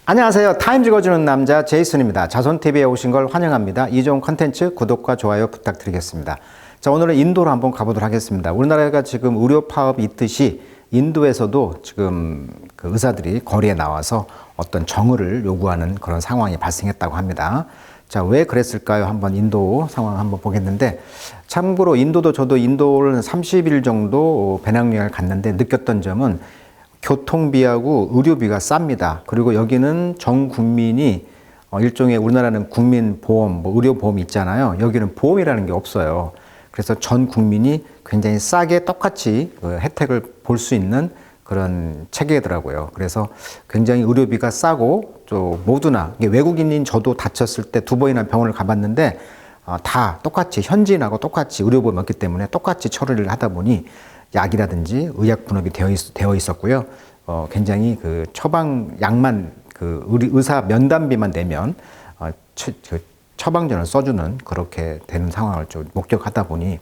안녕하세요. 타임즈 읽어주는 남자 제이슨입니다. 자손TV에 오신 걸 환영합니다. 이 좋은 컨텐츠 구독과 좋아요 부탁드리겠습니다. 자, 오늘은 인도로 한번 가보도록 하겠습니다. 우리나라가 지금 의료 파업이 있듯이 인도에서도 지금 그 의사들이 거리에 나와서 어떤 정의를 요구하는 그런 상황이 발생했다고 합니다. 자, 왜 그랬을까요? 한번 인도 상황 한번 보겠는데, 참고로 인도도 저도 인도를 30일 정도 배낭여행을 갔는데 느꼈던 점은 교통비하고 의료비가 쌉니다. 그리고 여기는 전 국민이 일종의 우리나라는 국민보험, 의료보험이 있잖아요. 여기는 보험이라는 게 없어요. 그래서 전 국민이 굉장히 싸게 똑같이 혜택을 볼 수 있는 그런 체계더라고요. 그래서 굉장히 의료비가 싸고 또 모두나 외국인인 저도 다쳤을 때 2번이나 병원을 가봤는데 다 똑같이 현지인하고 똑같이 의료보험이 없기 때문에 똑같이 처리를 하다 보니 약이라든지 의약 분업이 되어 있었고요. 굉장히 그 처방 약만 의사 면담비만 내면 처방전을 써주는 그렇게 되는 상황을 좀 목격하다 보니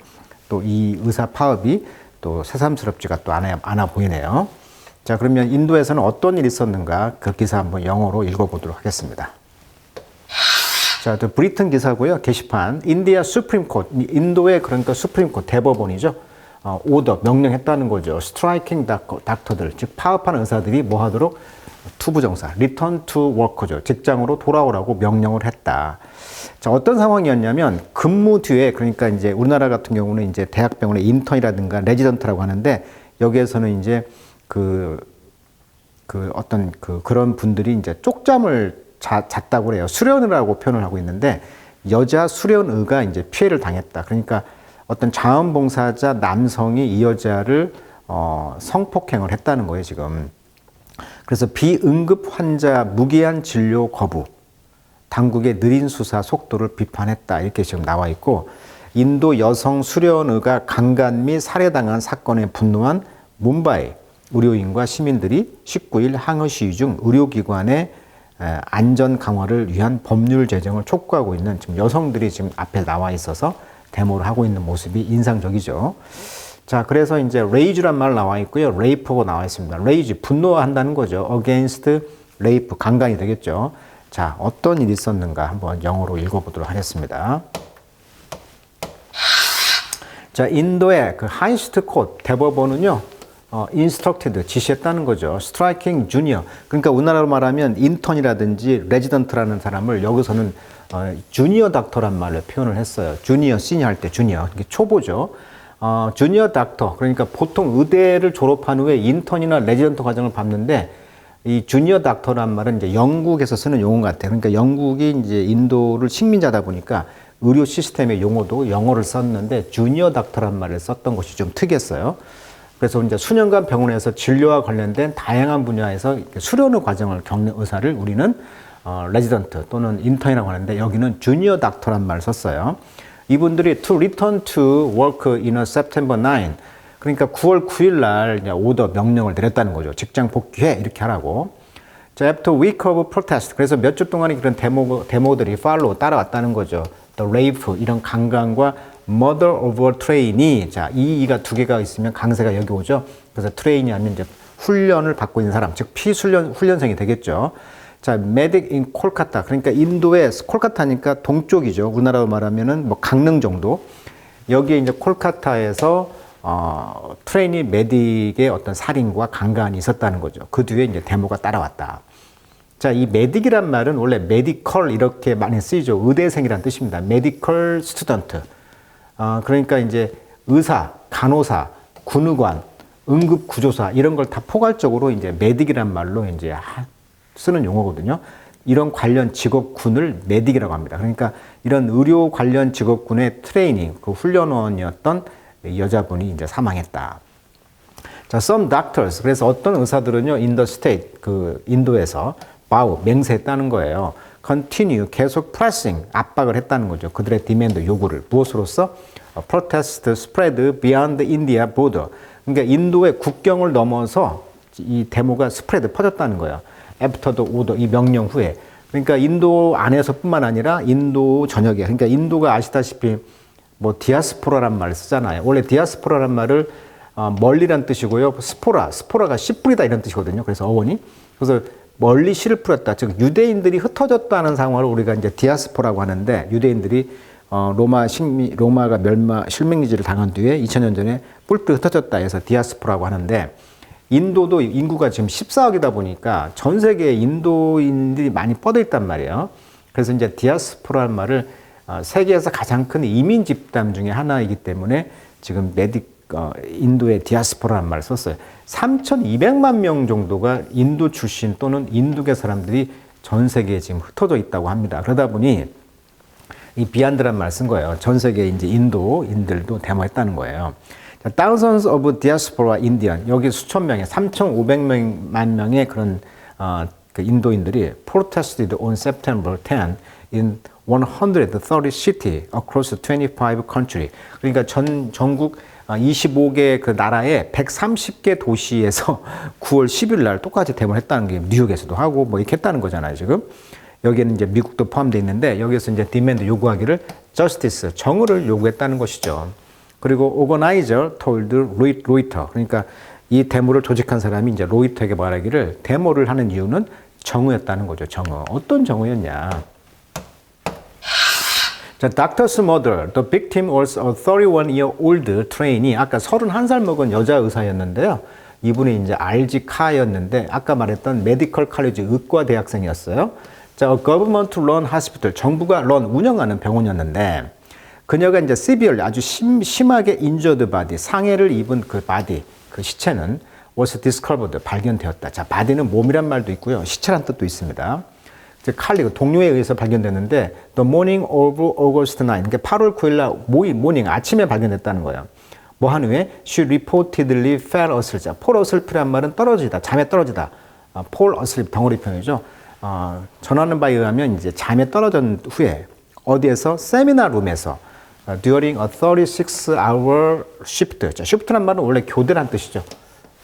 또 이 의사 파업이 또 새삼스럽지가 또 않아 보이네요. 자, 그러면 인도에서는 어떤 일이 있었는가 그 기사 한번 영어로 읽어보도록 하겠습니다. 자, 또 브리튼 기사고요. 게시판 인디아 수프림 코트, 인도의 그러니까 수프림 코트 대법원이죠. 오더 명령했다는 거죠. 스트라이킹 닥터들, 즉 파업하는 의사들이 뭐 하도록 투부정사, 리턴 투 워크죠. 직장으로 돌아오라고 명령을 했다. 자, 어떤 상황이었냐면 근무 뒤에, 그러니까 이제 우리나라 같은 경우는 이제 대학병원의 인턴이라든가 레지던트라고 하는데, 여기에서는 이제 그런 분들이 이제 쪽잠을 잤다고 그래요. 수련의라고 표현을 하고 있는데, 여자 수련의가 이제 피해를 당했다. 그러니까 어떤 자원봉사자 남성이 이 여자를 성폭행을 했다는 거예요, 지금. 그래서 비응급 환자 무기한 진료 거부, 당국의 느린 수사 속도를 비판했다. 이렇게 지금 나와 있고, 인도 여성 수련의가 강간 및 살해당한 사건에 분노한 뭄바이 의료인과 시민들이 19일 항의 시위 중 의료기관의 안전 강화를 위한 법률 제정을 촉구하고 있는 지금 여성들이 지금 앞에 나와 있어서 데모를 하고 있는 모습이 인상적이죠. 자, 그래서 이제 rage란 말 나와 있고요. rape가 나와 있습니다. rage, 분노한다는 거죠. against rape, 강간이 되겠죠. 자, 어떤 일이 있었는가 한번 영어로 읽어보도록 하겠습니다. 자, 인도의 그 하이스트 코트 대법원은요, instructed, 지시했다는 거죠. striking junior. 그러니까 우리나라로 말하면 인턴이라든지 레지던트라는 사람을 여기서는 주니어 닥터란 말로 표현을 했어요. 주니어, 시니어 할 때 주니어. 이게 초보죠. 주니어 닥터. 그러니까 보통 의대를 졸업한 후에 인턴이나 레지던트 과정을 밟는데, 이 주니어 닥터란 말은 이제 영국에서 쓰는 용어 같아요. 그러니까 영국이 이제 인도를 식민자다 보니까 의료 시스템의 용어도 영어를 썼는데, 주니어 닥터란 말을 썼던 것이 좀 특이했어요. 그래서 이제 수년간 병원에서 진료와 관련된 다양한 분야에서 수련의 과정을 겪는 의사를 우리는 레지던트 또는 인턴이라고 하는데, 여기는 주니어 닥터란 말을 썼어요. 이분들이 to return to work in September 9, 그러니까 9월 9일 날 오더 명령을 내렸다는 거죠. 직장 복귀해 이렇게 하라고. 자, after week of protest, 그래서 몇 주 동안의 그런 데모들이 따라왔다는 거죠. The rape, 이런 강간과 murder of a trainee. 자, 이가 두 개가 있으면 강세가 여기 오죠. 그래서 트레이니 하면 이제 훈련을 받고 있는 사람, 즉 훈련생이 되겠죠. 자, medic in 콜카타. 그러니까 인도의 콜카타니까 동쪽이죠. 우리나라로 말하면은 뭐 강릉 정도. 여기에 이제 콜카타에서 트레이니 메딕의 어떤 살인과 강간이 있었다는 거죠. 그 뒤에 이제 데모가 따라왔다. 자, 이 메딕이란 말은 원래 메디컬 이렇게 많이 쓰이죠. 의대생이란 뜻입니다. 메디컬 스튜던트. 그러니까 이제 의사, 간호사, 군의관, 응급구조사 이런 걸 다 포괄적으로 이제 메딕이란 말로 이제 쓰는 용어거든요. 이런 관련 직업군을 메딕이라고 합니다. 그러니까 이런 의료 관련 직업군의 트레이닝, 그 훈련원이었던 여자분이 이제 사망했다. 자, some doctors. 그래서 어떤 의사들은요, in the state, 그 인도에서 vow, 맹세했다는 거예요. continue, 계속 pressing, 압박을 했다는 거죠. 그들의 demand, 요구를. 무엇으로써? protest spread beyond India border. 그러니까 인도의 국경을 넘어서 이 데모가 스프레드 퍼졌다는 거예요. after the order, 이 명령 후에. 그러니까 인도 안에서뿐만 아니라 인도 전역에, 그러니까 인도가 아시다시피 뭐 디아스포라란 말을 쓰잖아요. 원래 디아스포라란 말을 멀리란 뜻이고요. 스포라가 씨 뿌리다 이런 뜻이거든요. 그래서 어원이. 그래서 멀리 씨를 뿌렸다. 즉 유대인들이 흩어졌다는 상황을 우리가 이제 디아스포라고 하는데 유대인들이 로마가 실명지를 당한 뒤에 2000년 전에 뿔뿔이 흩어졌다 해서 디아스포라고 하는데 인도도 인구가 지금 14억이다 보니까 전 세계에 인도인들이 많이 뻗어 있단 말이에요. 그래서 이제 디아스포라는 말을 세계에서 가장 큰 이민 집단 중에 하나이기 때문에 지금 인도의 디아스포라는 말을 썼어요. 3,200만 명 정도가 인도 출신 또는 인도계 사람들이 전 세계에 지금 흩어져 있다고 합니다. 그러다 보니 이 비안드란 말 쓴 거예요. 전 세계 이제 인도인들도 데모했다는 거예요. Thousands of diaspora Indian 여기 수천 명의 3,500만 명의 그런 그 인도인들이 protested on September 10 in 130 cities across 25 countries. 그러니까 전국 25개 그 나라의 130개 도시에서 9월 10일 날 똑같이 데모를 했다는 게 뉴욕에서도 하고 뭐 이렇게 했다는 거잖아요, 지금. 여기에는 이제 미국도 포함되어 있는데 여기서 이제 demand 요구하기를 justice, 정의를 요구했다는 것이죠. 그리고 organizer told Reuters. 그러니까 이 데모를 조직한 사람이 이제 로이터에게 말하기를 데모를 하는 이유는 정의였다는 거죠, 정의. 어떤 정의였냐. 자, Doctor's mother, the victim was a 31-year-old trainee. 아까 31살 먹은 여자 의사였는데요. 이분이 이제 RG 카였는데 아까 말했던 메디컬 칼리지 의과 대학생이었어요. 자, a government-run hospital, 정부가 운영하는 병원이었는데 그녀가 이제 severe, 아주 심하게 injured body, 상해를 입은 그 body, 그 시체는 was discovered, 발견되었다. 자, body는 몸이란 말도 있고요. 시체란 뜻도 있습니다. 칼리, 동료에 의해서 발견됐는데 the morning of August 9, 그러니까 8월 9일 날 모닝, 아침에 발견됐다는 거예요. 뭐 한 후에 she reportedly fell asleep. 자, fall asleep이란 말은 떨어지다, 잠에 떨어지다. fall asleep, 덩어리 표현이죠. 전하는 바에 의하면 이제 잠에 떨어진 후에 어디에서? 세미나 룸에서 during a 36-hour shift. 자, shift란 말은 원래 교대란 뜻이죠.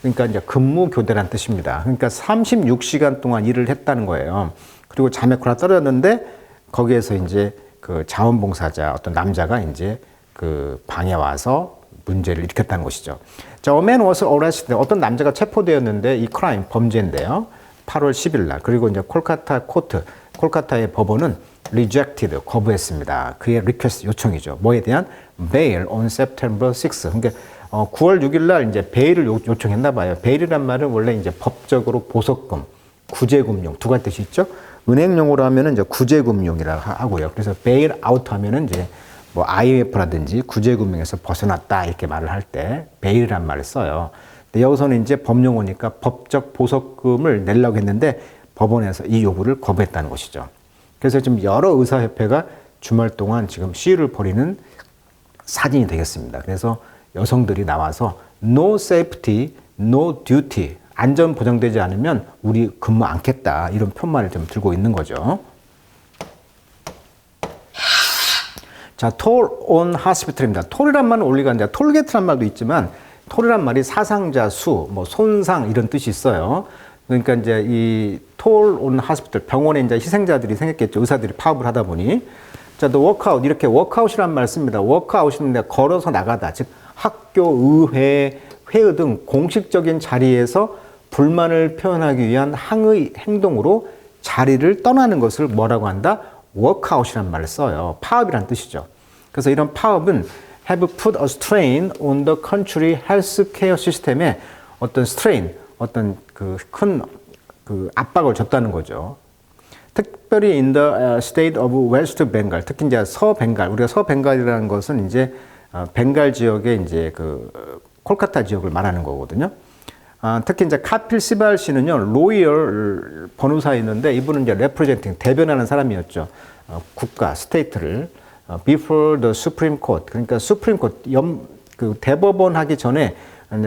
그러니까 이제 근무 교대란 뜻입니다. 그러니까 36시간 동안 일을 했다는 거예요. 그리고 잠에 코나 떨어졌는데 거기에서 이제 그 자원봉사자 어떤 남자가 이제 그 방에 와서 문제를 일으켰다는 것이죠. 자, a man was arrested. 어떤 남자가 체포되었는데 이 crime, 범죄인데요. 8월 10일 날. 그리고 이제 콜카타 코트, 콜카타의 법원은 rejected, 거부했습니다. 그의 request, 요청이죠. 뭐에 대한? bail on September 6. 그러니까 9월 6일 날 이제 베일을 요청했나 봐요. 베일이란 말은 원래 이제 법적으로 보석금, 구제금융 두 가지 뜻이 있죠. 은행용어로 하면은 이제 구제금융이라고 하고요. 그래서 베일 아웃 하면은 이제 뭐 IMF라든지 구제금융에서 벗어났다 이렇게 말을 할 때 베일이란 말을 써요. 근데 여기서는 이제 법용어니까 법적 보석금을 내려고 했는데 법원에서 이 요구를 거부했다는 것이죠. 그래서 지금 여러 의사협회가 주말 동안 지금 시위를 벌이는 사진이 되겠습니다. 그래서 여성들이 나와서 no safety, no duty, 안전 보장되지 않으면 우리 근무 않겠다 이런 편말을 좀 들고 있는 거죠. 자, toll on hospital입니다. toll이란 말은 우리가 이제 톨게이트란 말도 있지만 toll이란 말이 사상자 수, 뭐 손상 이런 뜻이 있어요. 그러니까 이제 이 toll on hospital, 병원에 이제 희생자들이 생겼겠죠. 의사들이 파업을 하다 보니. 자, the workout, 이렇게 workout이란 말 씁니다. workout인데 걸어서 나가다. 즉 학교, 의회, 회의 등 공식적인 자리에서 불만을 표현하기 위한 항의 행동으로 자리를 떠나는 것을 뭐라고 한다? workout이란 말을 써요. 파업이란 뜻이죠. 그래서 이런 파업은 have put a strain on the country healthcare system에 어떤 strain, 어떤 그 큰 그 압박을 줬다는 거죠. 특별히 in the state of West Bengal, 특히 이제 서벵갈, 우리가 서벵갈이라는 것은 이제 벵갈 지역의 이제 그 콜카타 지역을 말하는 거거든요. 특히 이제 카필 시발 씨는요, 로이얼 변호사였는데 이분은 이제 representing, 대변하는 사람이었죠. 국가, 스테이트를 before the Supreme Court, 그러니까 Supreme Court, 그 대법원 하기 전에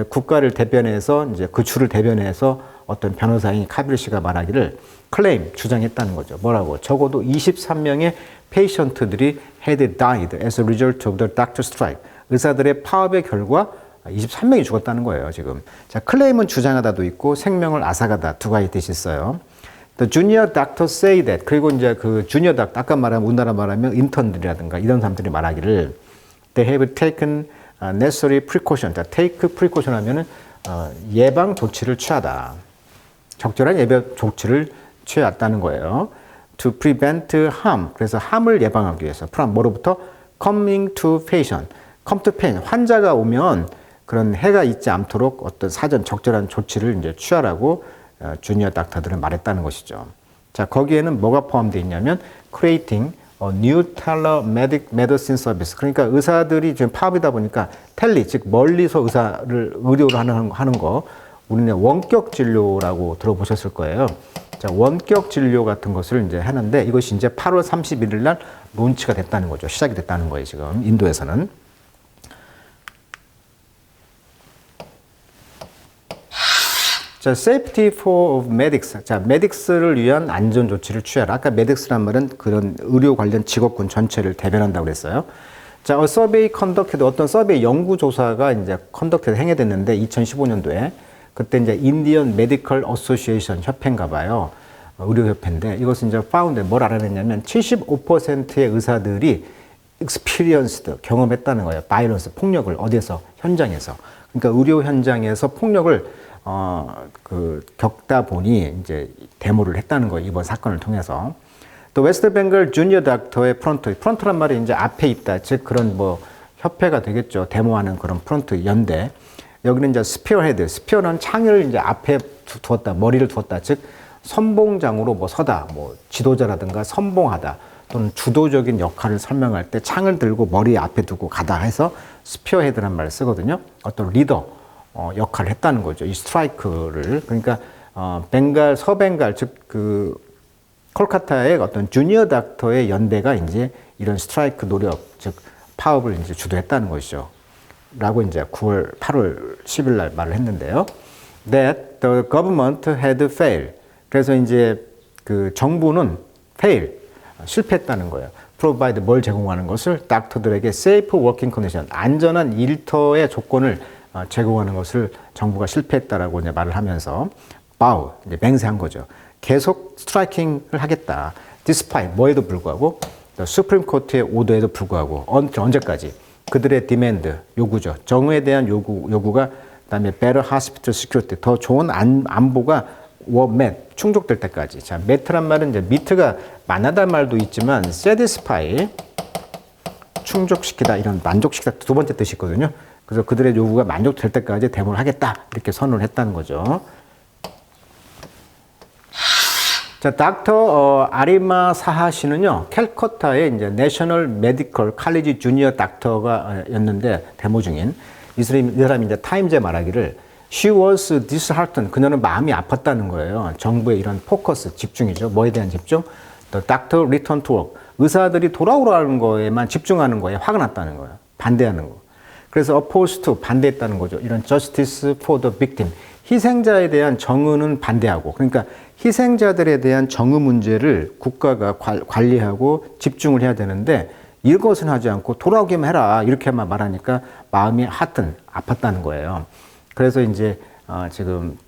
국가를 대변해서 이제 그 주를 대변해서 어떤 변호사인 카빌 씨가 말하기를 클레임, 주장했다는 거죠. 뭐라고? 적어도 23명의 페이션트들이 had died as a result of the doctor strike. 의사들의 파업의 결과 23명이 죽었다는 거예요, 지금. 자, 클레임은 주장하다도 있고 생명을 앗아가다 두 가지 뜻이 있어요. The junior doctors say that. 그리고 이제 그 주니어 닥터, 아까 말한 우리나라 말하면 인턴들이라든가 이런 사람들이 말하기를 they have taken necessary precaution. 자, take precaution 하면은 예방 조치를 취하다. 적절한 예방 조치를 취해왔다는 거예요. To prevent harm. 그래서 함을 예방하기 위해서. from 뭐로부터? coming to patient. come to patient. 환자가 오면 그런 해가 있지 않도록 어떤 사전 적절한 조치를 이제 취하라고 주니어 닥터들은 말했다는 것이죠. 자, 거기에는 뭐가 포함되어 있냐면 creating a new telemedicine service. 그러니까 의사들이 지금 파업이다 보니까 텔리, 즉 멀리서 의료를 하는 거 우리는 원격 진료라고 들어보셨을 거예요. 자, 원격 진료 같은 것을 이제 하는데 이것이 이제 8월 31일 날 론치가 됐다는 거죠. 시작이 됐다는 거예요, 지금 인도에서는. 자, safety for medics. 자, medics를 위한 안전 조치를 취하라. 아까 medics란 말은 그런 의료 관련 직업군 전체를 대변한다고 그랬어요. 자, a survey conducted, 어떤 서베이 연구 조사가 이제 conducted 행해됐는데 2015년도에 그때 이제 인디언 메디컬 어소시에이션 협회인가 봐요. 의료협회인데 이것은 이제 found 뭘 알아냈냐면 75%의 의사들이 experienced 경험했다는 거예요. violence 폭력을 어디에서? 현장에서. 그러니까 의료 현장에서 폭력을 겪다 보니 이제 데모를 했다는 거예요. 이번 사건을 통해서. 또 웨스트 벵갈 주니어 닥터의 프론트란 말이 이제 앞에 있다. 즉 그런 뭐 협회가 되겠죠. 데모하는 그런 프론트 연대. 여기는 이제 스피어헤드. 스피어는 창을 이제 앞에 두었다. 머리를 두었다. 즉 선봉장으로 뭐 서다. 뭐 지도자라든가 선봉하다. 또는 주도적인 역할을 설명할 때 창을 들고 머리 앞에 두고 가다 해서 스피어헤드란 말을 쓰거든요. 어떤 리더 역할을 했다는 거죠. 이 스트라이크를. 그러니까 벵갈, 서벵갈, 즉 그 콜카타의 어떤 주니어 닥터의 연대가 이제 이런 스트라이크 노력, 즉 파업을 이제 주도했다는 것이죠. 라고 이제 8월 10일 날 말을 했는데요. That the government had failed. 그래서 이제 그 정부는 fail, 실패했다는 거예요. provide 뭘 제공하는 것을 닥터들에게 safe working condition, 안전한 일터의 조건을 제공하는 것을 정부가 실패했다라고 이제 말을 하면서 bow, 이제 맹세한 거죠. 계속 스트라이킹을 하겠다. despite 뭐에도 불구하고 수프림 코트의 오더에도 불구하고 언제까지 그들의 디맨드 요구죠. 정의에 대한 요구가 그다음에 better hospital security 더 좋은 안보가 were met 충족될 때까지. 자, met란 말은 이제 meet가 만나다 말도 있지만 satisfy 충족시키다 이런 만족시키다 두 번째 뜻이 있거든요. 그래서 그들의 요구가 만족될 때까지 데모를 하겠다 이렇게 선언을 했다는 거죠. 자, 닥터 아리마 사하 씨는요, 캘커타의 이제 내셔널 메디컬 칼리지 주니어 닥터가였는데 데모 중인 이 사람이 이제 타임즈에 말하기를 she was disheartened. 그녀는 마음이 아팠다는 거예요. 정부의 이런 포커스 집중이죠. 뭐에 대한 집중? The doctor return to work. 의사들이 돌아오라는 거에만 집중하는 거에 화가 났다는 거예요. 반대하는 거. 그래서 opposed to 반대했다는 거죠. 이런 justice for the victim. 희생자에 대한 정의는 반대하고, 그러니까 희생자들에 대한 정의 문제를 국가가 관리하고 집중을 해야 되는데 이것은 하지 않고 돌아오기만 해라 이렇게만 말하니까 마음이 하여튼 아팠다는 거예요. 그래서 이제 지금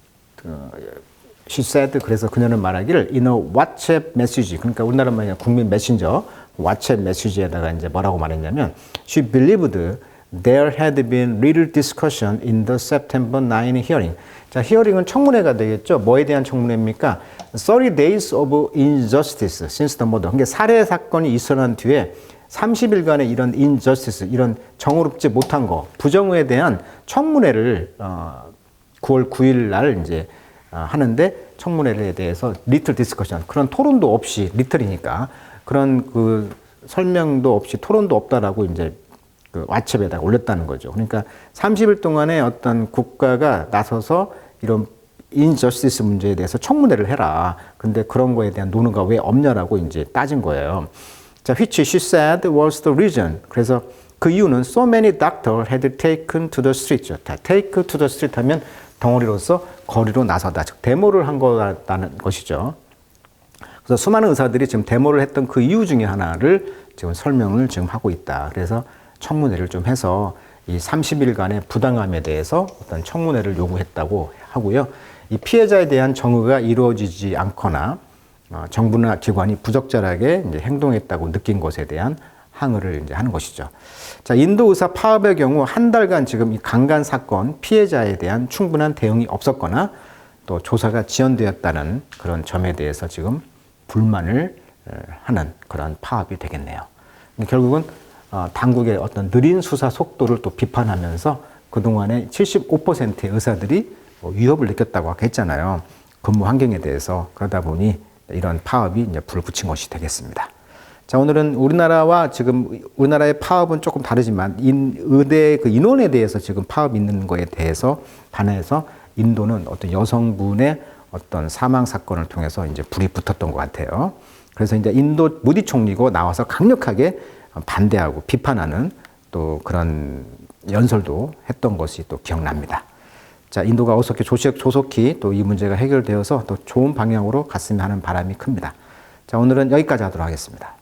she said, 그래서 그녀는 말하기를 in a WhatsApp message, 그러니까 우리나라 말이야 국민 메신저 WhatsApp 메시지에다가 이제 뭐라고 말했냐면 she believed there had been little discussion in the September 9 hearing. 자, 히어링은 청문회가 되겠죠. 뭐에 대한 청문회입니까? 30 days of injustice since the murder. 그러니까 살해 사건이 일어난 뒤에 30일간의 이런 injustice, 이런 정의롭지 못한 거, 부정의에 대한 청문회를 9월 9일 날 이제 하는데 청문회에 대해서 little discussion, 그런 토론도 없이, little이니까 그런 그 설명도 없이 토론도 없다라고 이제 그 왓츠앱에다가 올렸다는 거죠. 그러니까 30일 동안에 어떤 국가가 나서서 이런 인저스티스 문제에 대해서 청문회를 해라. 근데 그런 거에 대한 논의가 왜 없냐라고 이제 따진 거예요. 자, which she said was the reason. 그래서 그 이유는 so many doctors had taken to the street. take to the street 하면 덩어리로서 거리로 나서다. 즉 데모를 한 거라는 것이죠. 그래서 수많은 의사들이 지금 데모를 했던 그 이유 중에 하나를 지금 설명을 지금 하고 있다. 그래서 청문회를 좀 해서 이 30일간의 부당함에 대해서 어떤 청문회를 요구했다고 하고요. 이 피해자에 대한 정의가 이루어지지 않거나 정부나 기관이 부적절하게 이제 행동했다고 느낀 것에 대한 항의를 이제 하는 것이죠. 자, 인도 의사 파업의 경우 한 달간 지금 이 강간 사건 피해자에 대한 충분한 대응이 없었거나 또 조사가 지연되었다는 그런 점에 대해서 지금 불만을 하는 그런 파업이 되겠네요. 결국은 당국의 어떤 느린 수사 속도를 또 비판하면서 그동안에 75%의 의사들이 위협을 느꼈다고 아까 했잖아요. 근무 환경에 대해서. 그러다 보니 이런 파업이 이제 불을 붙인 것이 되겠습니다. 자, 오늘은 우리나라와 지금 우리나라의 파업은 조금 다르지만 의대 그 인원에 대해서 지금 파업이 있는 거에 대해서 반해서 인도는 어떤 여성분의 어떤 사망 사건을 통해서 이제 불이 붙었던 것 같아요. 그래서 이제 인도 모디 총리고 나와서 강력하게 반대하고 비판하는 또 그런 연설도 했던 것이 또 기억납니다. 자, 인도가 어떻게 조속히 또 이 문제가 해결되어서 또 좋은 방향으로 갔으면 하는 바람이 큽니다. 자, 오늘은 여기까지 하도록 하겠습니다.